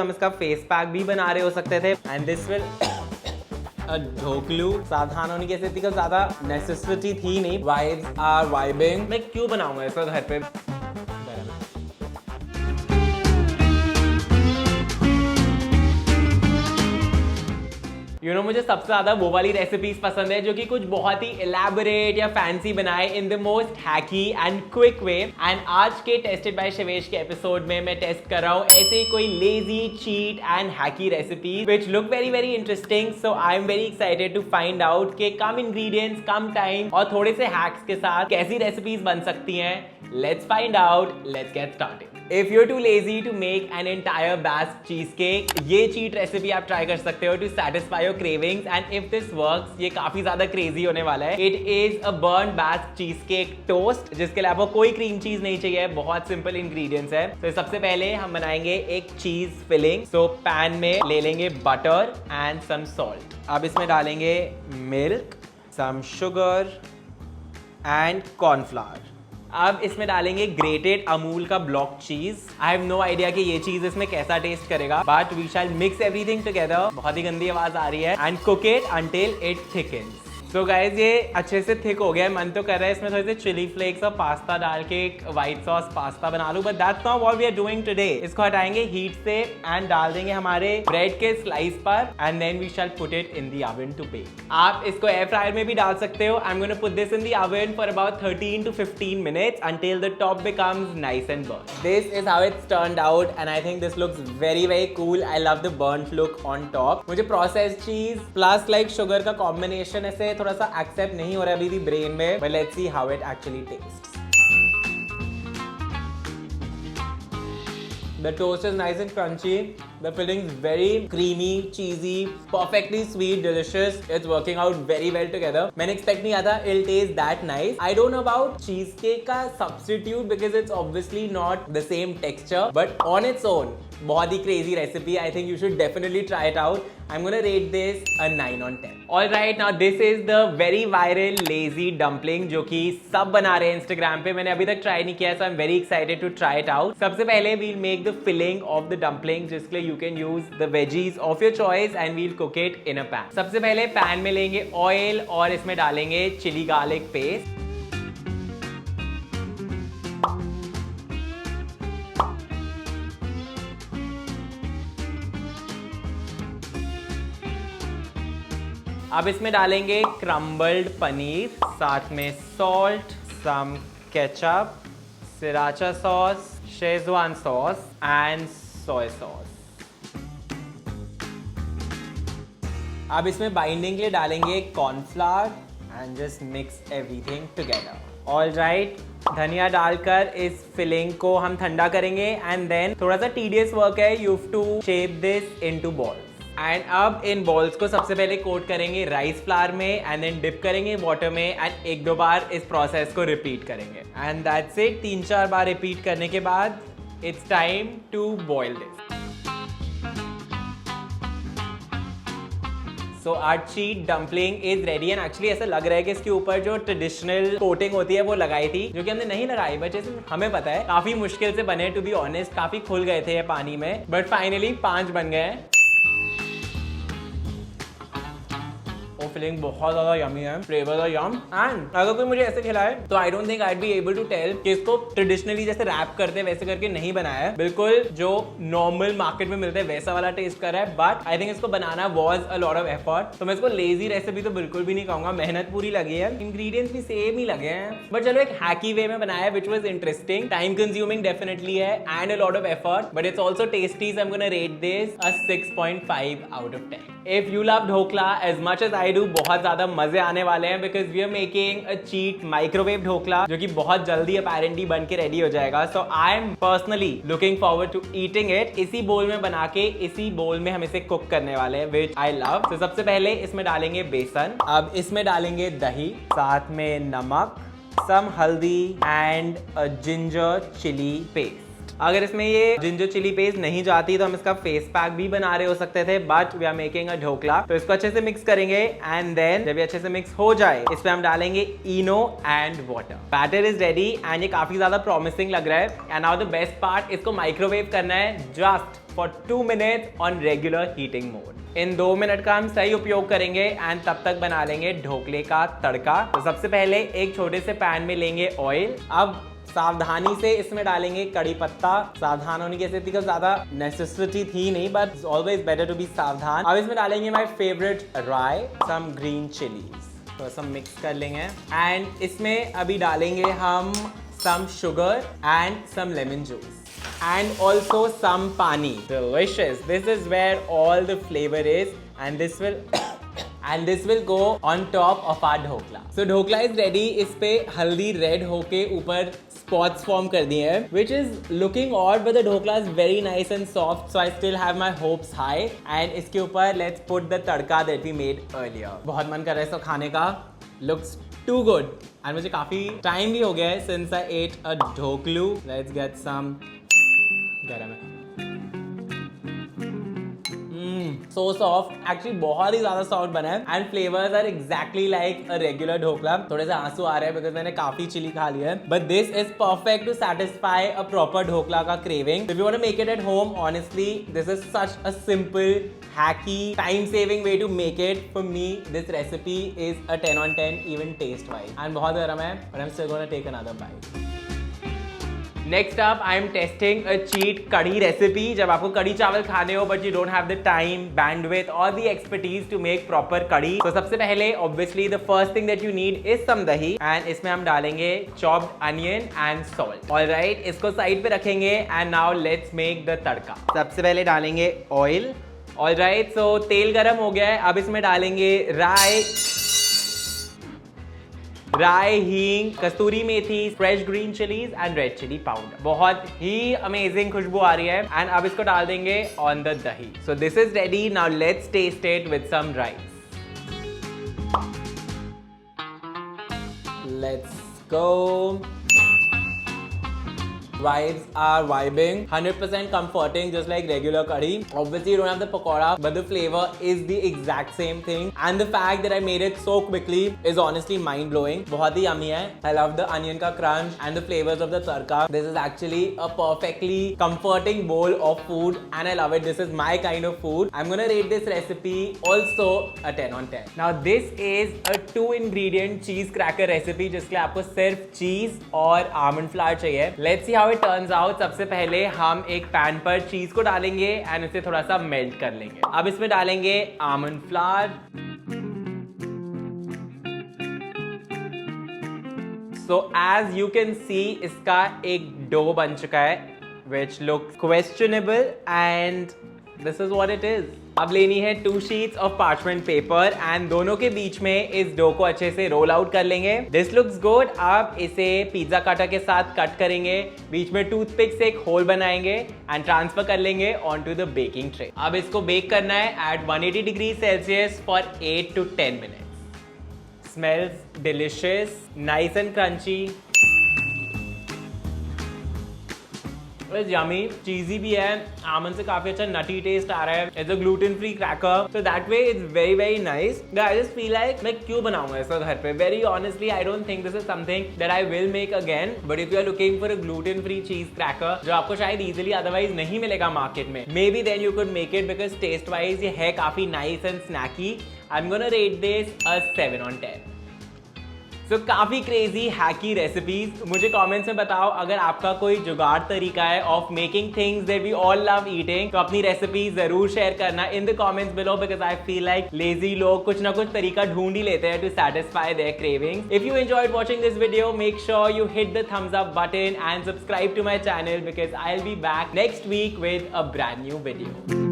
हम इसका face pack भी बना रहे हो सकते थे। एंड दिस विल ढोकलू सावधान होने की स्थिति का ज्यादा नेसेसिटी थी नहीं। Vibes are vibing. मैं क्यों बनाऊंगा इसको घर पे। मुझे सबसे ज्यादा वो वाली रेसिपीज पसंद है जो कि कुछ बहुत ही इलेबोरेट या फैंसी बनाए इन द मोस्ट हैकी एंड क्विक वे। एंड आज के टेस्टेड बाय शिवेश के एपिसोड में मैं टेस्ट कर रहा हूँ ऐसे ही कोई lazy cheat and hacky recipe which look very very interesting. So I am very excited to find out के कम इंग्रेडिएंट्स, कम टाइम और थोड़े से हैक्स के साथ कैसी रेसिपीज बन सकती हैं। Let's find out. Let's get started. If you're too lazy to make an entire batch cheesecake, ये cheat recipe आप try कर सकते हो to satisfy your cravings. And if this works, ये काफी ज्यादा crazy होने वाला है। It is a burnt batch cheesecake toast, जिसके लिए आपको कोई cream cheese नहीं चाहिए, बहुत simple ingredients है। तो सबसे पहले हम बनाएंगे एक cheese filling. So pan में ले लेंगे butter and some salt. अब इसमें डालेंगे milk, some sugar and corn flour. अब इसमें डालेंगे ग्रेटेड अमूल का ब्लॉक चीज। आई हैव नो आइडिया कि ये चीज इसमें कैसा टेस्ट करेगा, but we shall mix everything together. बहुत ही गंदी आवाज आ रही है। And cook it until it thickens. So guys ये अच्छे से थिक हो गया है। मन तो कर रहा है इसमें थोड़े से चिली फ्लेक्स और पास्ता डाल के एक व्हाइट सॉस पास्ता बना लूं, but that's not what we are doing today. इसको हटाएंगे हीट से एंड डाल देंगे हमारे ब्रेड के स्लाइस पर and then we shall put it in the oven to bake. आप इसको एयर फ्रायर में भी डाल सकते हो। I am gonna put this in the oven for about 13 to 15 minutes until the top becomes nice and burnt. This is how it's turned out and I think this looks very very cool. I love the burnt look on top. मुझे processed cheese plus like sugar का combination ऐसे थोड़ा सा accept नहीं हो रहा है अभी भी ब्रेन में, but let's see how it actually tastes. The toast is nice and crunchy. The filling is very creamy, cheesy, perfectly sweet, delicious. It's working out very well together. मैंने expect नहीं किया था it'll taste that nice. I don't know about cheesecake का substitute because it's obviously not the same texture, but on its own बहुत ही crazy recipe. I think you should definitely try it out. I'm gonna rate this a 9 on 10. Alright, now this is the very viral lazy dumpling जो कि सब बना रहे हैं Instagram पे। मैंने अभी तक try नहीं किया, so I'm very excited to try it out. सबसे पहले we'll make the filling of the dumpling, जिसके लिए you can use the veggies of your choice and we'll cook it in a pan. सबसे पहले pan में लेंगे oil और इसमें डालेंगे chili garlic paste. अब इसमें डालेंगे क्रम्बल्ड पनीर, साथ में salt, some ketchup, sriracha sauce, schezwan sauce and soya sauce. अब इसमें बाइंडिंग के लिए डालेंगे cornflour and just mix everything together. Alright, धनिया डालकर इस फिलिंग को हम ठंडा करेंगे एंड देन थोड़ा सा टीडियस वर्क है, you have to shape this into balls. And अब इन बॉल्स को सबसे पहले कोट करेंगे राइस फ्लावर में एंड देन डिप करेंगे वाटर में एंड एक दो बार इस प्रोसेस को रिपीट करेंगे एंड दैट्स इट। 3-4 बार रिपीट करने के बाद it's time to boil this. So our cheat dumpling is ready and actually ऐसा लग रहा है कि इसके ऊपर जो ट्रेडिशनल कोटिंग होती है वो लगाई थी, जो कि हमने नहीं लगाई, बट जैसे हमें पता है काफी मुश्किल से बने। टू बी ऑनेस्ट काफी खुल गए थे ये पानी में, बट फाइनली 5 बन गए हैं। फिलिंग बहुत ज्यादा यमी है, फ्लेवर यम। एंड अगर कोई मुझे ऐसे खिलाए तो I don't think I be able to tell कि इसको ट्रेडिशनली जैसे रैप करते हैं वैसे करके नहीं बनाया है। बिल्कुल जो नॉर्मल मार्केट में मिलता है वैसा वाला टेस्ट कर रहा है, बट आई थिंक इसको बनाना was a lot of effort. तो मैं इसको लेजी रेसिपी तो बिल्कुल भी नहीं कहूंगा, मेहनत पूरी लगी है, इंग्रेडिएंट्स भी सेम ही लगे हैं, बट चलो एक हैकी वे में बनाया है, which was interesting. Time consuming definitely है and a lot of effort, but it's also tasty, so I am gonna rate this a 6.5 out of 10। If you love dhokla as much as I do, बहुत ज्यादा मजे आने वाले हैं because we are making a cheat microwave dhokla जो कि बहुत जल्दी अपेरेंटली बन के रेडी हो जाएगा। So I am personally looking forward to eating it. इसी बोल में बना के इसी बोल में हम इसे कुक करने वाले हैं, विच आई लव। तो सबसे पहले इसमें डालेंगे बेसन, अब इसमें डालेंगे दही, साथ में नमक, सम हल्दी and ginger chilli paste. Paste. अगर इसमें ये जिंजर चिली पेस्ट नहीं जाती तो हम इसका फेस पैक भी बना रहे हो सकते थे, but we are making a dhokla. तो इसको अच्छे से मिक्स करेंगे एंड देन जब ये अच्छे से मिक्स हो जाए इस पे हम डालेंगे Eno and water. Batter is ready and ये काफी ज्यादा प्रॉमिसिंग लग रहा है। And now the best part, इसको माइक्रोवेव करना है just for 2 minutes on regular heating mode. इन 2 मिनट का हम सही उपयोग करेंगे एंड तब तक बना लेंगे ढोकले का तड़का। तो सबसे पहले एक छोटे से पैन में लेंगे ऑयल। अब सावधानी से इसमें डालेंगे कड़ी पत्ता। सावधान होने की स्थिति का ज्यादा नेसेसिटी थी नहीं, but always better to be सावधान। अब इसमें डालेंगे माय फेवरेट राई, सम ग्रीन चिलीज। तो सब मिक्स कर लेंगे एंड इसमें अभी डालेंगे हम some sugar and some lemon juice and also some pani. Delicious. This is where all the flavor is and this will go on top of our dhokla. So dhokla is ready. इस पे हल्दी red होके ऊपर spots form कर दिए हैं, which is looking odd, but the dhokla is very nice and soft, so I still have my hopes high. And इसके ऊपर let's put the tadka that we made earlier. बहुत मन कर रहा है इसको खाने का. Looks too good. And मुझे काफी टाइम भी हो गया है since I ate a ढोकलू. Let's get some गरम है। So soft, actually बहुत ही ज्यादा सॉफ्ट बना है and flavours are exactly like a regular dhokla. थोड़े से आंसू आ रहे हैं बिकॉज मैंने काफी चिली खा लिया है, but this is perfect to satisfy a proper dhokla का craving. If you want to make it at home, honestly this is such a simple hacky time saving way to make it. For me this recipe is a 10 on 10 even taste wise and बहुत गरम है, but I'm still gonna take another bite. Next up, I am testing a cheat kadhi recipe. जब आपको कड़ी चावल खाने हो but you don't have the time, bandwidth और the expertise to make proper kadhi, तो सबसे पहले obviously the first thing that you need is some dahi and इसमें हम डालेंगे chopped onion and salt. Alright, इसको साइड पे रखेंगे and now let's make the tadka. सबसे पहले डालेंगे ऑयल। ऑलराइट, सो तेल गरम हो गया है। अब इसमें डालेंगे राई, हींग, कस्तूरी मेथी, fresh green chillies and red chilli powder. बहुत ही अमेजिंग खुशबू आ रही है एंड अब इसको डाल देंगे on the dahi. So this is ready. Now let's taste it with some rice. Let's go. Vibes are vibing, 100% comforting, just like regular curry. Obviously, you don't have the pakora, but the flavor is the exact same thing. And the fact that I made it so quickly is honestly mind-blowing. बहुत ही yummy है. I love the onion का crunch and the flavors of the tadka. This is actually a perfectly comforting bowl of food, and I love it. This is my kind of food. I'm gonna rate this recipe also a 10 on 10. Now, this is a 2-ingredient cheese cracker recipe, जिसके लिए आपको सिर्फ cheese और almond flour चाहिए. Let's see how it turns out. सबसे पहले हम एक पैन पर चीज को डालेंगे एंड इसे थोड़ा सा मेल्ट कर लेंगे। अब इसमें डालेंगे almond flour. So as you can see इसका एक डो बन चुका है which looks questionable and this is what it is. अब लेनी है 2 sheets of parchment paper and दोनों के बीच में इस डो को अच्छे से रोल आउट कर लेंगे। This looks good. अब इसे पिज्जा कटर के साथ कट करेंगे, बीच में टूथपिक से एक होल बनाएंगे एंड ट्रांसफर कर लेंगे on to the baking tray. अब इसको बेक करना है at 180 degree celsius for 8 to 10 minutes. Smells delicious, nice and crunchy, yummy, cheesy भी है, आमंड से काफी अच्छा नटी टेस्ट आ रहा है। It's a gluten free cracker, so that way it's very very nice. I just feel like मैं क्यों बनाऊंगा ऐसा घर पे। Very honestly I don't think this is something that I will make again, but if you are looking for a gluten free cheese cracker जो आपको शायद easily otherwise नहीं मिलेगा मार्केट में, maybe then you could make it because taste wise ये है काफी nice and snacky. I am gonna rate this a 7 on 10। So, काफी क्रेजी हैकी रेसिपीज। मुझे कमेंट्स में बताओ अगर आपका कोई जुगाड़ तरीका है of making things that we all love eating, तो अपनी रेसिपी जरूर शेयर करना in the comments below, because I feel like lazy लोग कुछ ना कुछ तरीका ढूंढ ही लेते हैं to satisfy their cravings. If you enjoyed watching this video, make sure you hit the thumbs up button and subscribe to my channel because I'll be back next week with a brand new video.